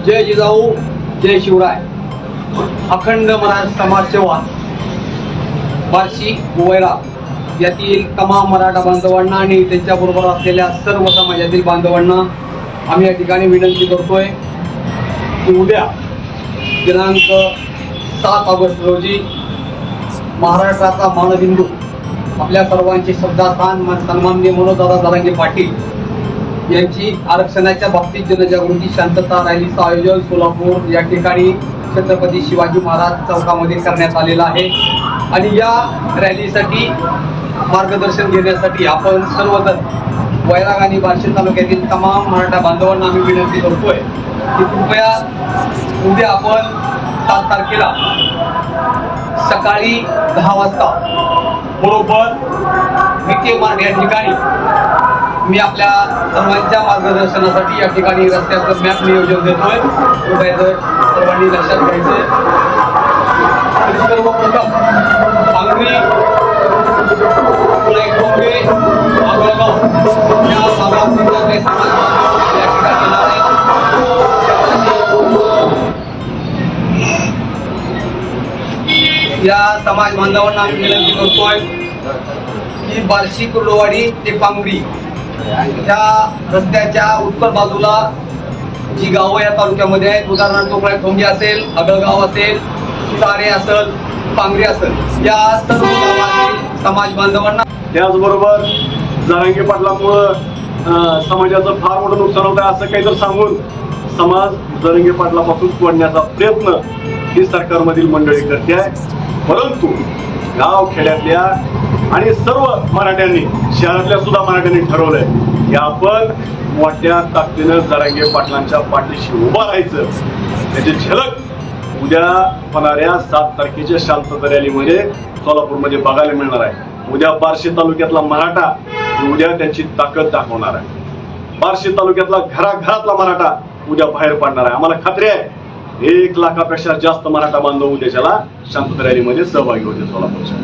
जय जिजाऊ जय शिवराय. अखंड मराठा समाज सेवा बार्शी गोवैरा यातील तमाम मराठा बांधवांना आणि त्यांच्याबरोबर असलेल्या सर्व समाजातील बांधवांना आम्ही या ठिकाणी विनंती करतोय की उद्या दिनांक 7 ऑगस्ट रोजी महाराष्ट्राचा मानबिंदू आपल्या सर्वांचे श्रद्धास्थान सन्माननीय मनोजदादा जरांगे पाटील यांची आरक्षणाच्या बाबतीत जनजागृती शांतता रॅलीचं आयोजन सोलापूर या ठिकाणी छत्रपती शिवाजी महाराज चौकामध्ये करण्यात आलेलं आहे. आणि या रॅलीसाठी मार्गदर्शन देण्यासाठी आपण सर्वजण वैराग आणि बार्शी तालुक्यातील तमाम मराठा बांधवांना आम्ही विनंती करतोय की कृपया उद्या आपण 7 तारखेला सकाळी 10 वाजता बरोबर विखे मार्ग या ठिकाणी मी आपल्या सर्वांच्या मार्गदर्शनासाठी या ठिकाणी रस्त्याचं मॅप नियोजन देतोय. सर्वांनी लक्षात घ्यायचंय. सर्वप्रथम पांगरी टोंगे आगळगाव या भागातील आपले समाज या ठिकाणी येणार आहेत. या समाज बांधवांना आम्ही विनंती करतोय की बार्शी कुर्डवाडी ते पांगरी या रस्त्याच्या उत्तर बाजूला जी गावं या तालुक्यामध्ये आहेत, उदाहरणार्थ टोकळे ठोंगे असेल, अगळगाव असेल, सारे असेल, पांगरी असेल, या सर्व गावातील समाज बांधवांना त्याचबरोबर जरांगे पाटलामुळं समाजाचं फार मोठं नुकसान होतं असं काही तर सांगून समाज जरांगे पाटलापासून तोडण्याचा प्रयत्न ही सरकारमधील मंडळी करते आहे. परंतु गाव खेड्यातल्या आणि सर्व मराठ्यांनी शहरातल्या सुद्धा मराठ्यांनी ठरवलंय की आपण मोठ्या ताकदीनं जरांगे पाटलांच्या पाठीशी उभं राहायचं. त्याची झलक उद्या होणाऱ्या 7 तारखेच्या शांतता रॅलीमध्ये सोलापूरमध्ये बघायला मिळणार आहे. उद्या बार्शी तालुक्यातला मराठा उद्या त्यांची ताकद दाखवणार आहे. बार्शी तालुक्यातला घराघरातला मराठा उद्या बाहेर पडणार आहे. आम्हाला खात्री आहे 1 लाखापेक्षा जास्त मराठा बांधव उद्याच्याला शांतता रॅलीमध्ये सहभागी होते सोलापूरच्या.